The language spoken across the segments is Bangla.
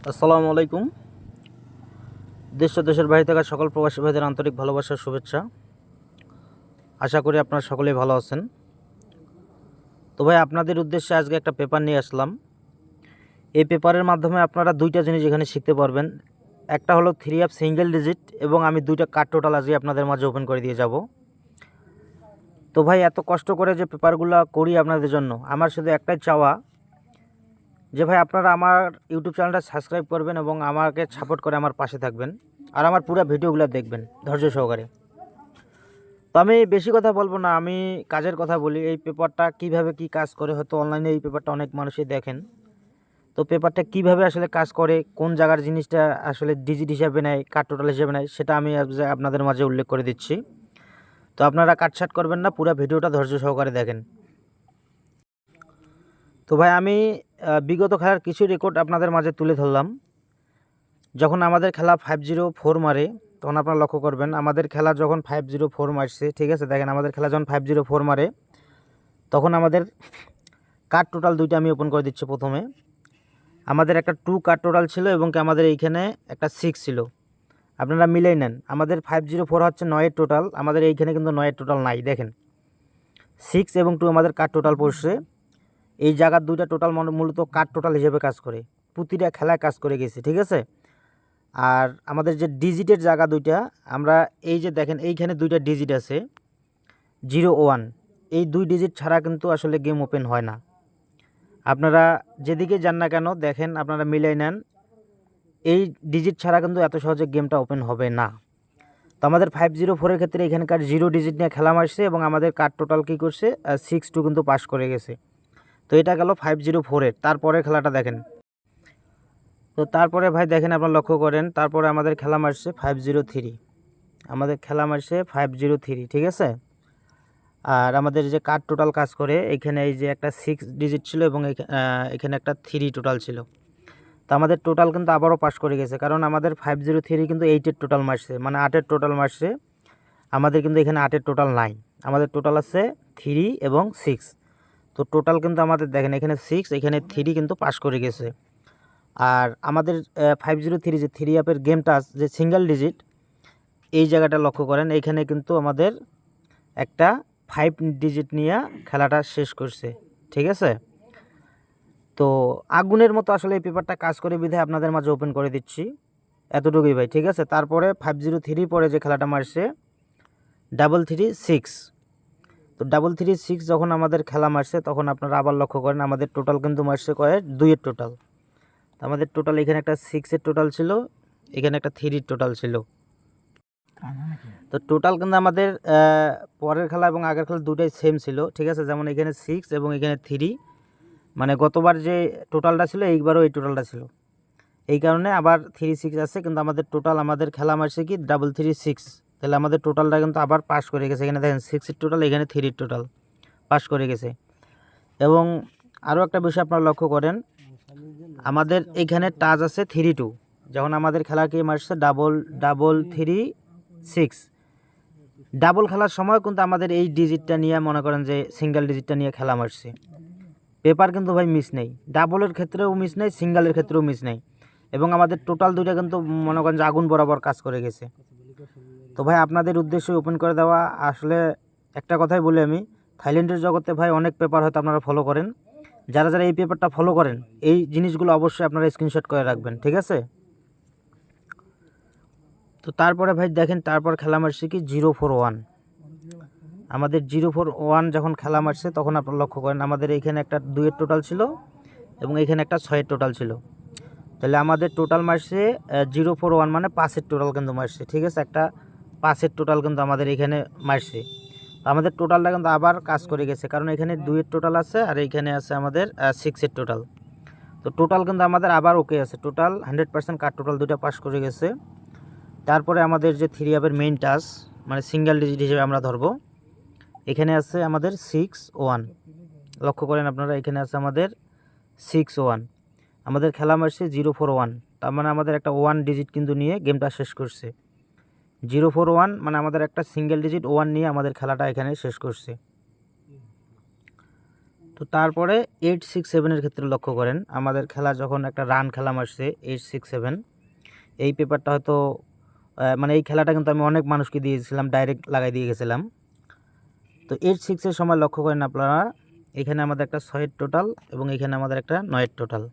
আসসালামু আলাইকুম। দেশ ও দেশের বাইরে থাকা সকল প্রবাসী ভাইদের আন্তরিক ভালোবাসার শুভেচ্ছা। আশা করি আপনারা সকলেই ভালো আছেন। তো ভাই, আপনাদের উদ্দেশ্যে আজকে একটা পেপার নিয়ে আসলাম। এই পেপারের মাধ্যমে আপনারা দুইটা জিনিস এখানে শিখতে পারবেন। একটা হলো 3 অফ সিঙ্গেল ডিজিট, এবং আমি দুইটা কার্ড টোটাল আজকে আপনাদের মাঝে ওপেন করে দিয়ে যাব। তো ভাই, এত কষ্ট করে যে পেপারগুলো করি আপনাদের জন্য, আমার শুধু একটাই চাওয়া যে ভাই, আপনারা আমার ইউটিউব চ্যানেলটা সাবস্ক্রাইব করবেন এবং আমাকে সাপোর্ট করে আমার পাশে থাকবেন, আর আমার পুরো ভিডিওগুলো দেখবেন ধৈর্য সহকারে। তো আমি বেশি কথা বলবো না, আমি কাজের কথা বলি। এই পেপারটা কিভাবে কি কাজ করে, হয়তো অনলাইনে এই পেপারটা অনেক মানুষই দেখেন। তো পেপারটা কিভাবে আসলে কাজ করে, কোন জায়গার জিনিসটা আসলে ডিজিট হিসাবে নেয়, কার্ড টোটাল হিসাবে নেয়, সেটা আমি আপনাদের মাঝে উল্লেখ করে দিচ্ছি। তো আপনারা কাটছাট করবেন না, পুরো ভিডিওটা ধৈর্য সহকারে দেখেন। তো ভাই, আমি বিগত খেলার কিছু রেকর্ড আপনাদের মাঝে তুলে ধরলাম। যখন আমাদের খেলা 504 মারে, তখন আপনারা লক্ষ্য করবেন আমাদের খেলা যখন 504 মারছে, ঠিক আছে, দেখেন আমাদের খেলা যখন 504 মারে, তখন আমাদের কার্ড টোটাল দুইটা আমি ওপেন করে দিচ্ছি। প্রথমে আমাদের একটা 2 কার্ড টোটাল ছিল, এবং আমাদের এইখানে একটা 6 ছিল। আপনারা মিলেই নেন, আমাদের 504 হচ্ছে 9-এর টোটাল, আমাদের এইখানে কিন্তু 9-এর টোটাল নাই। দেখেন 6 এবং 2 আমাদের কার্ড টোটাল পড়ছে। এই জায়গার দুইটা টোটাল মূলত কার্ড টোটাল হিসেবে কাজ করে, প্রতিটা খেলায় কাজ করে গেছে, ঠিক আছে। আর আমাদের যে ডিজিটের জায়গা দুইটা, আমরা এই যে দেখেন এইখানে দুইটা ডিজিট আছে 0 1, এই 2 ডিজিট ছাড়া কিন্তু আসলে গেম ওপেন হয় না। আপনারা যেদিকে যান না কেন, দেখেন আপনারা মিলাই নেন, এই ডিজিট ছাড়া কিন্তু এত সহজে গেমটা ওপেন হবে না। তো আমাদের 504-এর ক্ষেত্রে এখানকার 0 ডিজিট নিয়ে খেলা মারছে, এবং আমাদের কার্ড টোটাল কী করছে 6-2 কিন্তু পাস করে গেছে। তো এটা গেল 504-এর। তারপরে খেলাটা দেখেন। তো তারপরে ভাই দেখেন, আপনারা লক্ষ্য করেন, তারপরে আমাদের খেলা মারছে 503, আমাদের খেলা মারছে 503, ঠিক আছে। আর আমাদের যে কার্ড টোটাল কাজ করে, এখানে এই যে একটা 6 ডিজিট ছিল, এবং এখানে একটা 3 টোটাল ছিল। তো আমাদের টোটাল কিন্তু আবারও পাস করে গেছে, কারণ আমাদের 503 কিন্তু 8-এর টোটাল মারছে, মানে 8-এর টোটাল মারছে। আমাদের কিন্তু এখানে 8-এর টোটাল নাই, আমাদের টোটাল আছে 3 এবং 6। তো টোটাল কিন্তু আমাদের দেখেন এখানে 6, এখানে 3 কিন্তু পাস করে গেছে। আর আমাদের 503 যে 3 অ্যাপের গেমটা যে সিঙ্গেল ডিজিট, এই জায়গাটা লক্ষ্য করেন, এইখানে কিন্তু আমাদের একটা 5 ডিজিট নিয়ে খেলাটা শেষ করছে, ঠিক আছে। তো আগুনের মতো আসলে এই পেপারটা কাজ করে বিধায় আপনাদের মাঝে ওপেন করে দিচ্ছি, এতটুকুই ভাই, ঠিক আছে। তারপরে 503 পরে যে খেলাটা মারছে 336, তো 336 যখন আমাদের খেলা মারছে, তখন আপনারা আবার লক্ষ্য করেন আমাদের টোটাল কিন্তু মারছে কয়েক 2-এর টোটাল। তো আমাদের টোটাল এখানে একটা 6-এর টোটাল ছিল, এখানে একটা 3-এর টোটাল ছিল। তো টোটাল কিন্তু আমাদের পরের খেলা এবং আগের খেলা দুটাই সেম ছিল, ঠিক আছে। যেমন এখানে 6 এবং এখানে 3, মানে গতবার যে টোটালটা ছিল এইবারও এই টোটালটা ছিল, এই কারণে আবার 36 আছে। কিন্তু আমাদের টোটাল আমাদের খেলা মারছে কি 336, তাহলে আমাদের টোটালটা কিন্তু আবার পাস করে গেছে। এখানে দেখেন 6-এর টোটাল, এখানে 3-এর টোটাল পাস করে গেছে। এবং আরও একটা বিষয় আপনারা লক্ষ্য করেন, আমাদের এখানে টাচ আছে 3-2, যখন আমাদের খেলাকে মারছে 336, ডাবল খেলার সময় কিন্তু আমাদের এই ডিজিটটা নিয়ে মনে করেন যে সিঙ্গেল ডিজিটটা নিয়ে খেলা মারছে। পেপার কিন্তু ভাই মিস নেই, ডাবলের ক্ষেত্রেও মিস নেই, সিঙ্গেলের ক্ষেত্রেও মিস নেই, এবং আমাদের টোটাল দুইটা কিন্তু মনে করেন যে আগুন বরাবর কাজ করে গেছে। তো ভাই, আপনাদের উদ্দেশ্যে ওপেন করে দেওয়া। আসলে একটা কথাই বলি আমি, থাইল্যান্ডের জগতে ভাই অনেক পেপার হয়তো আপনারা ফলো করেন, যারা যারা এই পেপারটা ফলো করেন, এই জিনিসগুলো অবশ্যই আপনারা স্ক্রিনশট করে রাখবেন, ঠিক আছে। তো তারপরে ভাই দেখেন, তারপর খেলা মারছে কি 041, আমাদের 041 যখন খেলা মারছে, তখন আপনারা লক্ষ্য করেন আমাদের এইখানে একটা 2-এর টোটাল ছিল, এবং এইখানে একটা 6-এর টোটাল ছিল। তাহলে আমাদের টোটাল মারছে 041, মানে 5-এর টোটাল কিন্তু মারছে, ঠিক আছে। একটা 5-এর টোটাল কিন্তু আমাদের এখানে মারছে। তো আমাদের টোটালটা কিন্তু আবার কাজ করে গেছে, কারণ এখানে 2-এর টোটাল আছে, আর এইখানে আছে আমাদের 6-এর টোটাল। তো টোটাল কিন্তু আমাদের আবার ওকে আছে, টোটাল 100% কার্ড টোটাল দুটো পাস করে গেছে। তারপরে আমাদের যে 3 অ্যাপের মেইন টাচ, মানে সিঙ্গেল ডিজিট হিসেবে আমরা ধরবো, এখানে আছে আমাদের 6-1, লক্ষ্য করেন আপনারা, এখানে আছে আমাদের 6-1, আমাদের খেলা মারছে 041, তার মানে আমাদের একটা 1 ডিজিট কিন্তু নিয়ে গেমটা শেষ করছে। 041 মানে আমাদের একটা সিঙ্গেল ডিজিট 1 নিয়ে আমাদের খেলাটা এখানে শেষ করছে। তো তারপরে 867-এর ক্ষেত্রে লক্ষ্য করেন, আমাদের খেলা যখন একটা রান খেলা মারছে 867, এই পেপারটা হয়তো মানে এই খেলাটা কিন্তু আমি অনেক মানুষকে দিয়েছিলাম, ডাইরেক্ট লাগাই দিয়ে গেছিলাম। তো 86-এর সময় লক্ষ্য করেন আপনারা, এখানে আমাদের একটা 6-এর টোটাল এবং এখানে আমাদের একটা 9-এর টোটাল।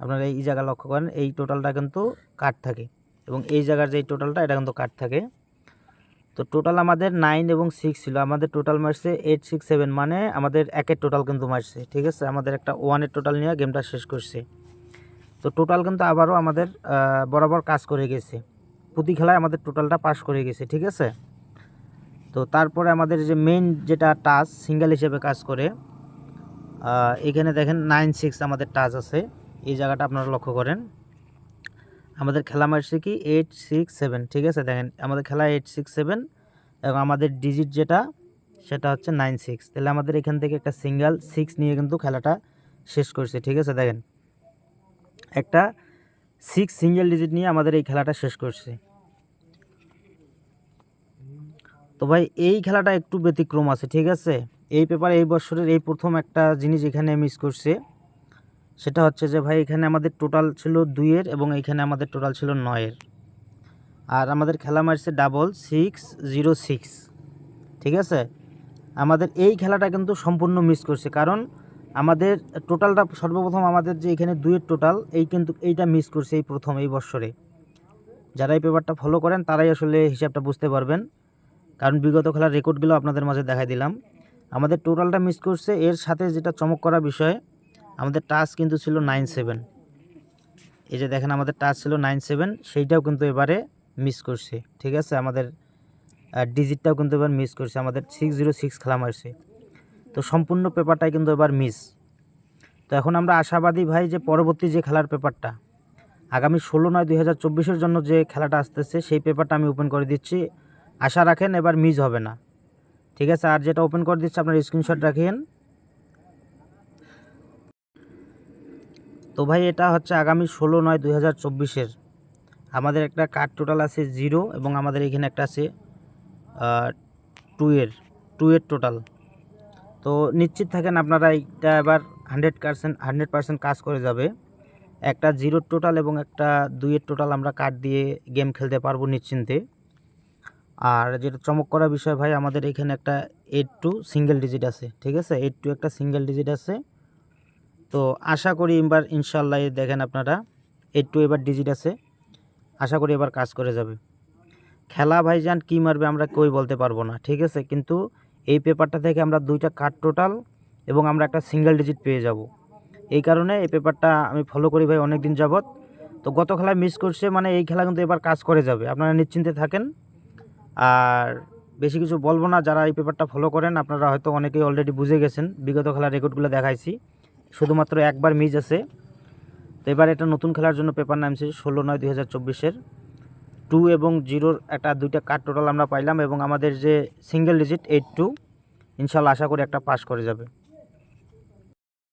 আপনারা এই জায়গা লক্ষ্য করেন, এই টোটালটা কিন্তু কাট থাকে এবং এই জায়গার যে টোটালটা এটা কিন্তু কাট থাকে। তো টোটাল আমাদের 9 এবং 6 ছিল, আমাদের টোটাল মারছে 867, মানে আমাদের একের টোটাল কিন্তু মারছে, ঠিক আছে। আমাদের একটা 1-এর টোটাল নিয়ে গেমটা শেষ করছে। তো টোটাল কিন্তু আবারও আমাদের বরাবর কাজ করে গেছে, প্রতি খেলায় আমাদের টোটালটা পাস করে গেছে, ঠিক আছে। তো তারপরে আমাদের যে মেইন যেটা টাচ সিঙ্গেল হিসেবে কাজ করে, এখানে দেখেন 9-6 আমাদের টাচ আছে, এই জায়গাটা আপনারা লক্ষ্য করেন। আমাদের খেলা মারছে কি 867, ঠিক আছে। দেখেন আমাদের খেলা 867 এবং আমাদের ডিজিট যেটা সেটা হচ্ছে 96। তাহলে আমাদের এখান থেকে একটা সিঙ্গেল 6 নিয়ে কিন্তু খেলাটা শেষ করছে, ঠিক আছে। দেখেন একটা 6 সিঙ্গেল ডিজিট নিয়ে আমাদের এই খেলাটা শেষ করছে। তো ভাই এই খেলাটা একটু ব্যতিক্রম আছে, ঠিক আছে। এই পেপারে এই বছরের এই প্রথম একটা জিনিস এখানে মিস করছে, সেটা হচ্ছে যে ভাই এখানে আমাদের টোটাল ছিল 2-এর এবং এইখানে আমাদের টোটাল ছিল 9-এর, আর আমাদের খেলা মারছে 606, ঠিক আছে। আমাদের এই খেলাটা কিন্তু সম্পূর্ণ মিস করছে, কারণ আমাদের টোটালটা সর্বপ্রথম আমাদের যে এখানে 2-এর টোটাল কিন্তু এইটা মিস করছে এই প্রথম এই বছরে। যারা এই পেপারটা ফলো করেন তারাই আসলে হিসাবটা বুঝতে পারবেন, কারণ বিগত খেলার রেকর্ডগুলো আপনাদের মাঝে দেখাই দিলাম। আমাদের টোটালটা মিস করছে, এর সাথে যেটা চমক করা বিষয় আমাদের টাচ কিন্তু ছিল 97। এই যে দেখেন আমাদের টাচ ছিল 97, সেইটাও কিন্তু এবারে মিস করছে, ঠিক আছে। আমাদের ডিজিটটাও কিন্তু এবার মিস করছে, আমাদের 606 খেলা মারছে। তো সম্পূর্ণ পেপারটাই কিন্তু এবার মিস। তো এখন আমরা আশাবাদী ভাই যে পরবর্তী যে খেলার পেপারটা আগামী 16/9/2024-এর জন্য যে খেলাটা আসতেছে সেই পেপারটা আমি ওপেন করে দিচ্ছি, আশা রাখেন এবার মিস হবে না, ঠিক আছে। আর যেটা ওপেন করে দিচ্ছি আপনার স্ক্রিনশট রাখেন। তো ভাই এটা হচ্ছে আগামী 16/9/2024-এর আমাদের একটা কার্ড টোটাল আছে 0 এবং আমাদের এখানে একটা আছে 2-এর টোটাল। তো নিশ্চিত থাকেন আপনারা এইটা এবার 100% কাজ করে যাবে। একটা 0-এর টোটাল এবং একটা 2-এর টোটাল আমরা কার্ড দিয়ে গেম খেলতে পারবো নিশ্চিন্তে। আর যেটা চমক করা বিষয় ভাই আমাদের এখানে একটা 82 সিঙ্গেল ডিজিট আছে, ঠিক আছে। 82 একটা সিঙ্গেল ডিজিট আছে। তো আশা করি এবার ইনশাল্লাহ দেখেন আপনারা 82 এবার ডিজিট আছে, আশা করি এবার কাজ করে যাবে। খেলা ভাইজান কী মারবে আমরা কেউই বলতে পারবো না, ঠিক আছে। কিন্তু এই পেপারটা থেকে আমরা 2টা কার্ড টোটাল এবং আমরা একটা সিঙ্গেল ডিজিট পেয়ে যাব। এই কারণে এই পেপারটা আমি ফলো করি ভাই অনেক দিন যাবত। তো গত খেলায় মিস করছে, মানে এই খেলা কিন্তু এবার কাজ করে যাবে, আপনারা নিশ্চিন্তে থাকেন। আর বেশি কিছু বলবো না, যারা এই পেপারটা ফলো করেন আপনারা হয়তো অনেকেই অলরেডি বুঝে গেছেন, বিগত খেলার রেকর্ডগুলো দেখাইছি, শুধুমাত্র একবার মিস আছে। তো এবার এটা নতুন খেলার জন্য পেপার নামছে 16/9/2024-এর 2 এবং 0-র একটা 2টা কার্ড টোটাল আমরা পাইলাম এবং আমাদের যে সিঙ্গেল ডিজিট 82, ইনশাল্লাহ আশা করি একটা পাস করে যাবে।